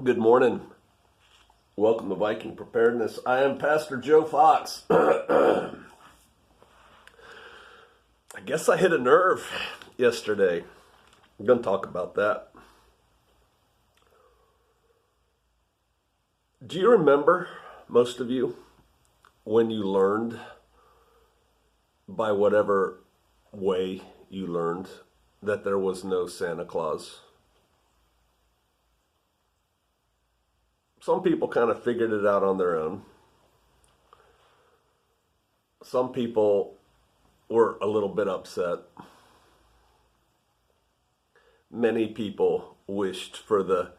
Good morning. Welcome to Viking Preparedness. I am Pastor Joe Fox. I guess I hit a nerve yesterday. I'm going to talk about that. Do you remember, most of you, when you learned, by whatever way you learned, that there was no Santa Claus? Some people kind of figured it out on their own. Some people were a little bit upset. Many people wished for the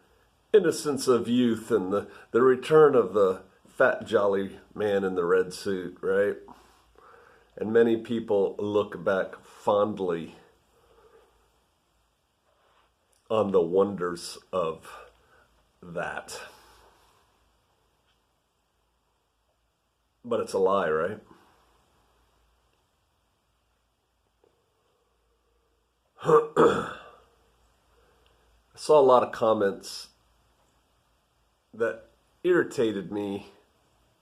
innocence of youth and the return of the fat, jolly man in the red suit, right? And many people look back fondly on the wonders of that. But it's a lie, right? I saw a lot of comments that irritated me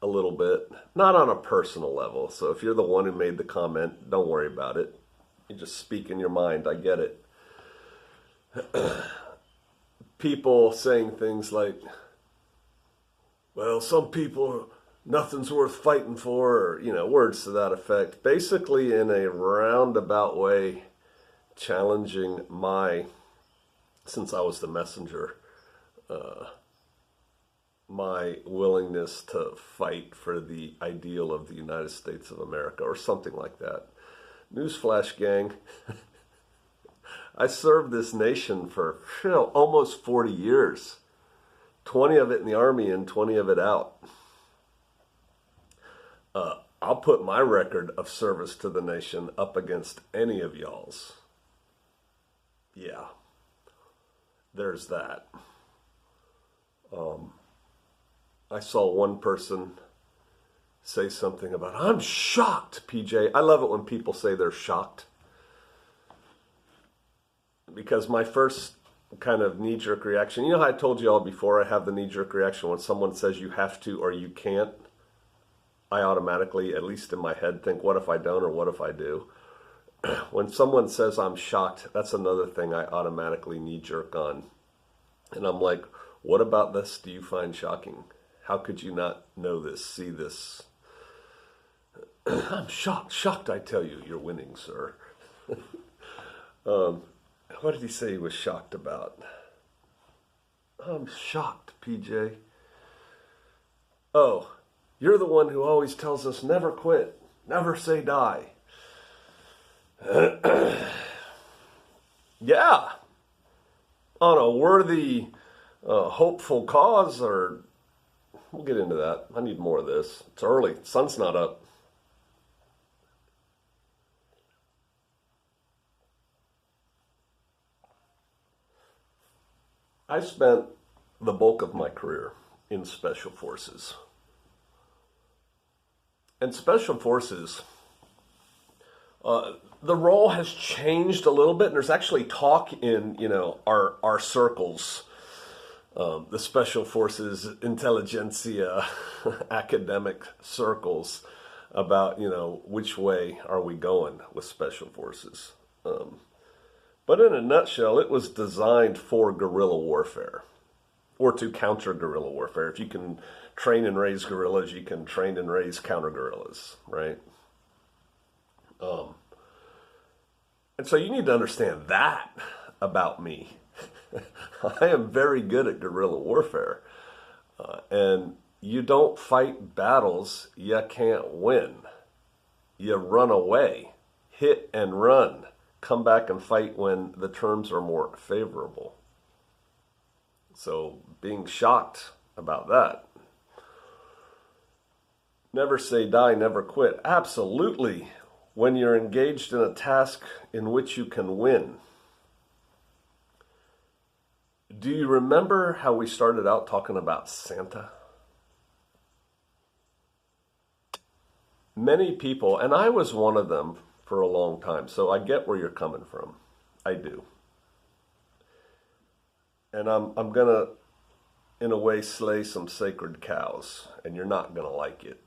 a little bit, not on a personal level. So if you're the one who made the comment, don't worry about it. You just speak in your mind. I get it. People saying things like, well, some people, nothing's worth fighting for, or, words to that effect. Basically, in a roundabout way, challenging since I was the messenger, my willingness to fight for the ideal of the United States of America, or something like that. Newsflash, gang. I served this nation for almost 40 years. 20 of it in the Army and 20 of it out. I'll put my record of service to the nation up against any of y'all's. Yeah, there's that. I saw one person say something about, I'm shocked, PJ. I love it when people say they're shocked. Because my first kind of knee-jerk reaction, how I told you all before, I have the knee-jerk reaction when someone says you have to or you can't. I automatically, at least in my head, think, what if I don't or what if I do? When someone says I'm shocked, that's another thing I automatically knee-jerk on. And I'm like, what about this do you find shocking? How could you not know this, see this? I'm shocked, I tell you. You're winning, sir. What did he say he was shocked about? I'm shocked, PJ. Oh, you're the one who always tells us never quit, never say die. Yeah, on a worthy, hopeful cause, or we'll get into that. I need more of this. It's early. Sun's not up. I spent the bulk of my career in Special Forces. And Special Forces, the role has changed a little bit, and there's actually talk in, our circles, the Special Forces intelligentsia academic circles, about, which way are we going with Special Forces. But in a nutshell, it was designed for guerrilla warfare, or to counter guerrilla warfare. If you can train and raise guerrillas, you can train and raise counter guerrillas, right? And so you need to understand that about me. I am very good at guerrilla warfare. And you don't fight battles you can't win. You run away, hit and run, come back and fight when the terms are more favorable. So being shocked about that. Never say die, never quit. Absolutely. When you're engaged in a task in which you can win. Do you remember how we started out talking about Santa? Many people, and I was one of them for a long time, so I get where you're coming from. I do. And I'm going to in a way, slay some sacred cows, and you're not going to like it.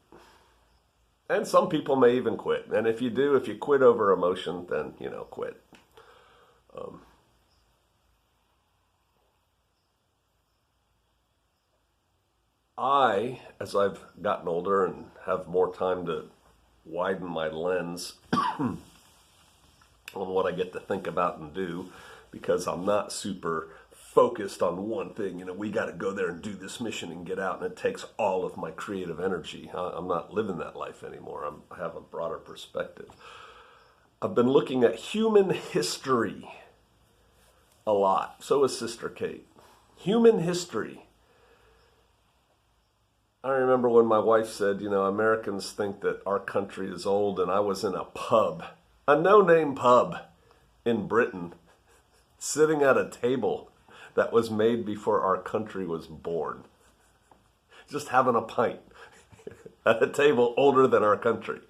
And some people may even quit. And if you do, if you quit over emotion, then, quit. As I've gotten older and have more time to widen my lens on what I get to think about and do, because I'm not super focused on one thing. We got to go there and do this mission and get out, and it takes all of my creative energy. I'm not living that life anymore. I have a broader perspective. I've been looking at human history a lot. So is Sister Kate. Human history. I remember when my wife said, Americans think that our country is old, and I was in a pub, a no-name pub in Britain, sitting at a table that was made before our country was born. Just having a pint at a table older than our country.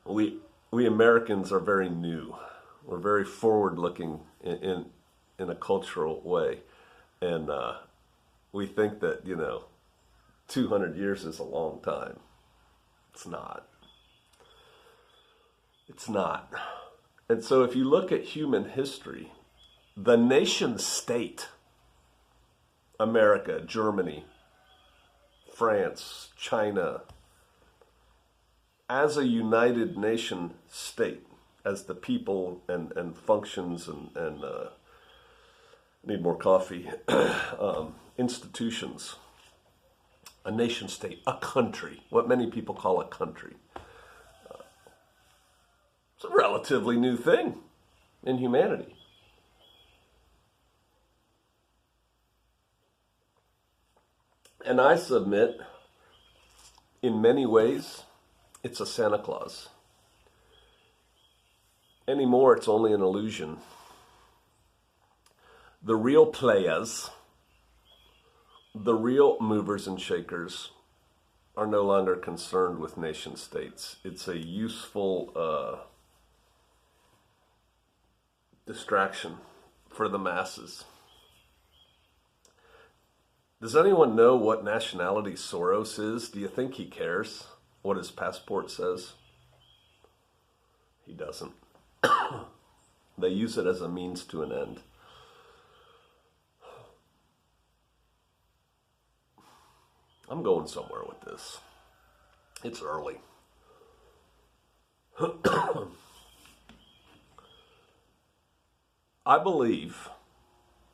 We Americans are very new. We're very forward-looking in a cultural way. And we think that, 200 years is a long time. It's not. It's not. And so if you look at human history, the nation state, America, Germany, France, China, as a united nation state, as the people and functions and need more coffee, institutions, a nation state, a country, what many people call a country. It's a relatively new thing in humanity. And I submit, in many ways, it's a Santa Claus. Anymore, it's only an illusion. The real players, the real movers and shakers, are no longer concerned with nation states. It's a useful distraction for the masses. Does anyone know what nationality Soros is? Do you think he cares what his passport says? He doesn't. They use it as a means to an end. I'm going somewhere with this. It's early. I believe,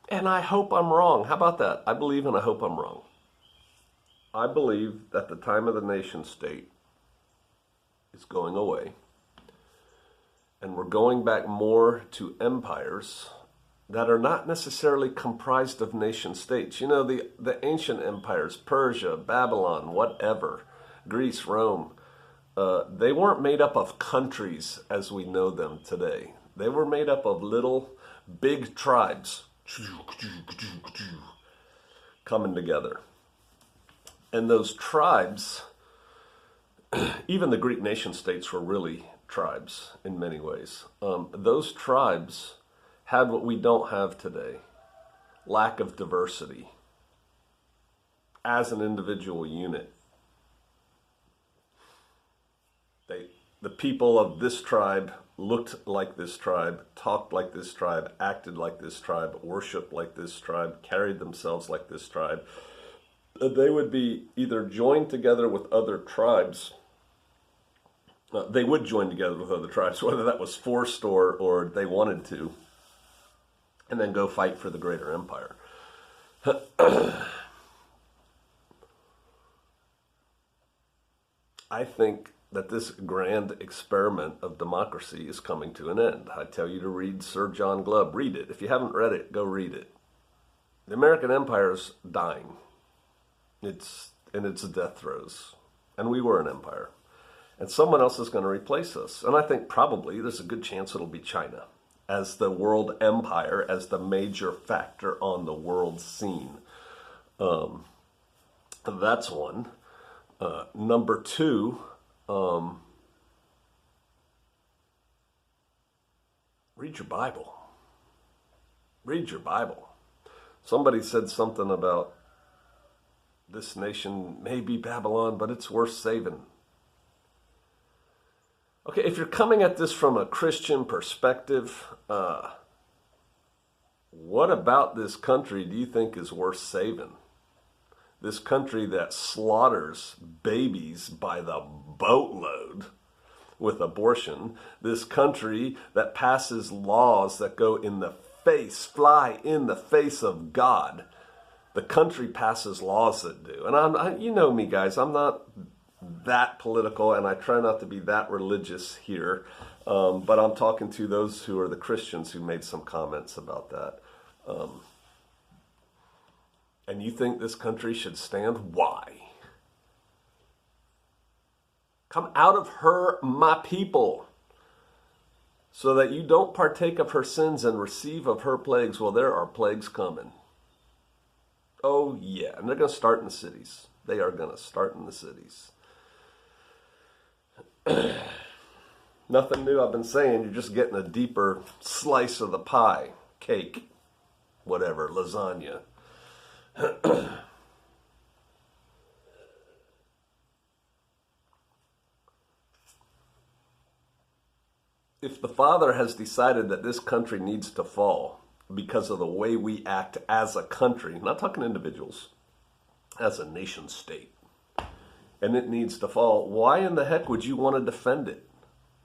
and I hope I'm wrong. How about that? I believe and I hope I'm wrong. I believe that the time of the nation state is going away. And we're going back more to empires that are not necessarily comprised of nation states. The ancient empires, Persia, Babylon, whatever, Greece, Rome, they weren't made up of countries as we know them today. They were made up of little, big tribes coming together. And those tribes, even the Greek nation states were really tribes in many ways. Those tribes had what we don't have today, lack of diversity as an individual unit. The people of this tribe looked like this tribe, talked like this tribe, acted like this tribe, worshiped like this tribe, carried themselves like this tribe. They would be either joined together with other tribes. They would join together with other tribes, whether that was forced or they wanted to, and then go fight for the greater empire. I think that this grand experiment of democracy is coming to an end. I tell you to read Sir John Glubb. Read it. If you haven't read it, go read it. The American empire is dying. It's in its death throes. And we were an empire. And someone else is going to replace us. And I think probably there's a good chance it'll be China as the world empire, as the major factor on the world scene. That's one. Number two, read your Bible. Read your Bible. Somebody said something about this nation may be Babylon, but it's worth saving. Okay, if you're coming at this from a Christian perspective, what about this country do you think is worth saving? This country that slaughters babies by the boatload with abortion. This country that passes laws that go in the face, fly in the face of God. The country passes laws that do. And you know me, guys, I'm not that political, and I try not to be that religious here. But I'm talking to those who are the Christians who made some comments about that. And you think this country should stand? Why? Come out of her, my people, so that you don't partake of her sins and receive of her plagues. Well, there are plagues coming. Oh, yeah. And they're going to start in the cities. They are going to start in the cities. Nothing new I've been saying. You're just getting a deeper slice of the pie, cake, whatever, lasagna. If the Father has decided that this country needs to fall because of the way we act as a country, not talking individuals, as a nation state, and it needs to fall, why in the heck would you want to defend it?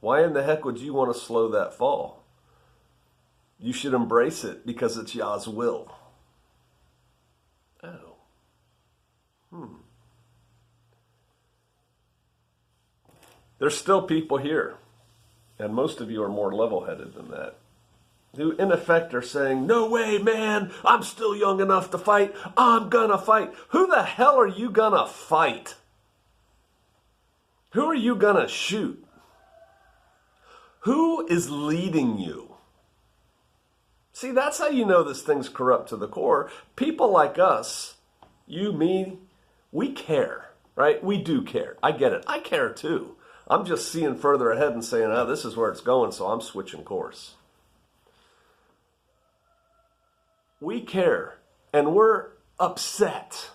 Why in the heck would you want to slow that fall? You should embrace it because it's Yah's will. Oh. There's still people here, and most of you are more level-headed than that, who in effect are saying, no way, man, I'm still young enough to fight. I'm gonna fight. Who the hell are you gonna fight? Who are you gonna shoot? Who is leading you? See, that's how you know this thing's corrupt to the core. People like us, you, me, we care, right? We do care. I get it. I care too. I'm just seeing further ahead and saying, oh, this is where it's going, so I'm switching course. We care, and we're upset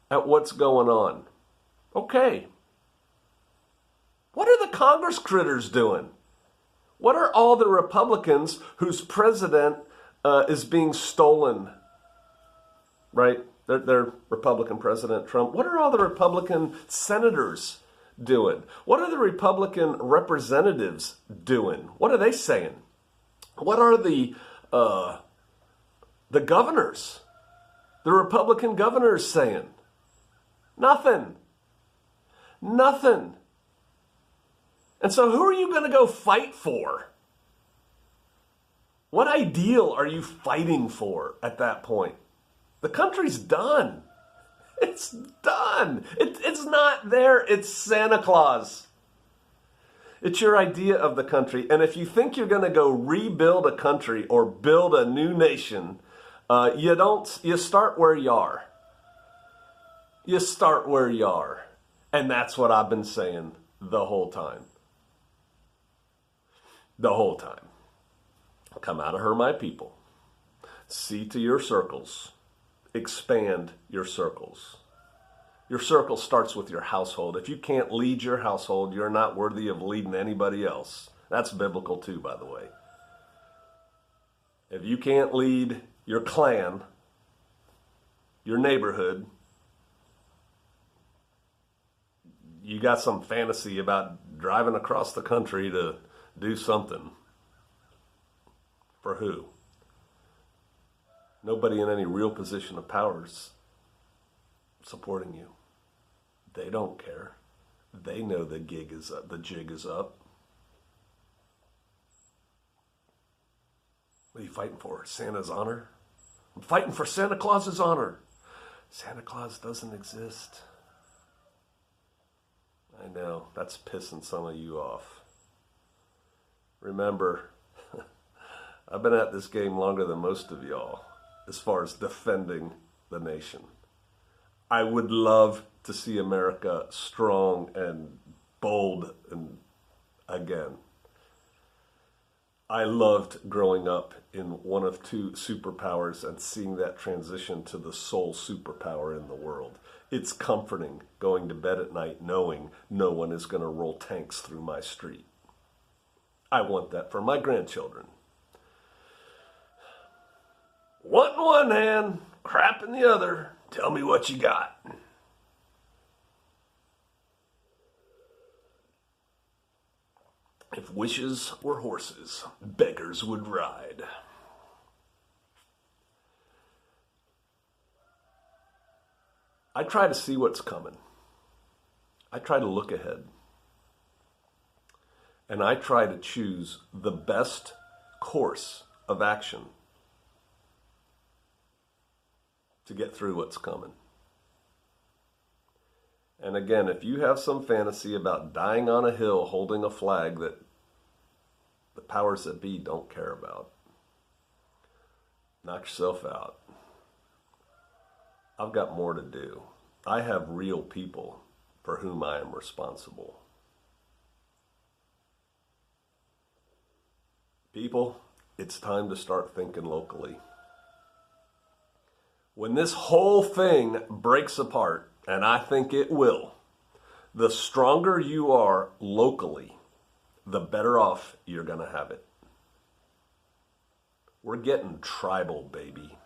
at what's going on. Okay. What are the Congress critters doing? What are all the Republicans whose president is being stolen, right? Their Republican President Trump. What are all the Republican senators doing? What are the Republican representatives doing? What are they saying? What are the governors, the Republican governors saying? Nothing. Nothing. And so who are you going to go fight for? What ideal are you fighting for at that point? The country's done. It's done. It's not there. It's Santa Claus. It's your idea of the country. And if you think you're going to go rebuild a country or build a new nation, you start where you are. You start where you are. And that's what I've been saying the whole time. The whole time. Come out of her, my people. See to your circles. Expand your circles. Your circle starts with your household. If you can't lead your household, you're not worthy of leading anybody else. That's biblical too, by the way. If you can't lead your clan, your neighborhood, you got some fantasy about driving across the country to do something. For who? Nobody in any real position of power is supporting you. They don't care. They know the gig is up. The jig is up. What are you fighting for? Santa's honor? I'm fighting for Santa Claus's honor. Santa Claus doesn't exist. I know. That's pissing some of you off. Remember, I've been at this game longer than most of y'all as far as defending the nation. I would love to see America strong and bold and again. I loved growing up in one of two superpowers and seeing that transition to the sole superpower in the world. It's comforting going to bed at night knowing no one is going to roll tanks through my street. I want that for my grandchildren. Want in one hand, crap in the other. Tell me what you got. If wishes were horses, beggars would ride. I try to see what's coming. I try to look ahead. And I try to choose the best course of action to get through what's coming. And again, if you have some fantasy about dying on a hill holding a flag that the powers that be don't care about, knock yourself out. I've got more to do. I have real people for whom I am responsible. People, it's time to start thinking locally. When this whole thing breaks apart, and I think it will, the stronger you are locally, the better off you're going to have it. We're getting tribal, baby.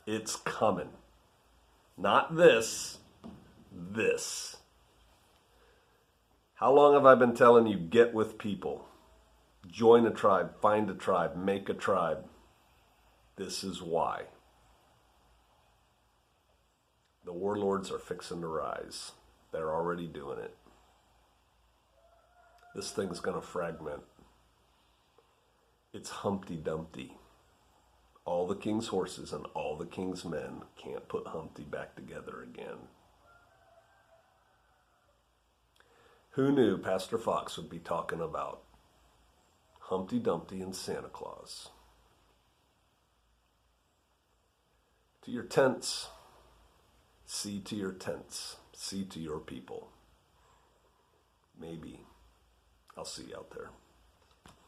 It's coming. Not this. This. How long have I been telling you, get with people? Join a tribe, find a tribe, make a tribe. This is why. The warlords are fixing to rise. They're already doing it. This thing's going to fragment. It's Humpty Dumpty. All the king's horses and all the king's men can't put Humpty back together again. Who knew Pastor Fox would be talking about Humpty Dumpty and Santa Claus? To your tents. See to your tents. See to your people. Maybe I'll see you out there.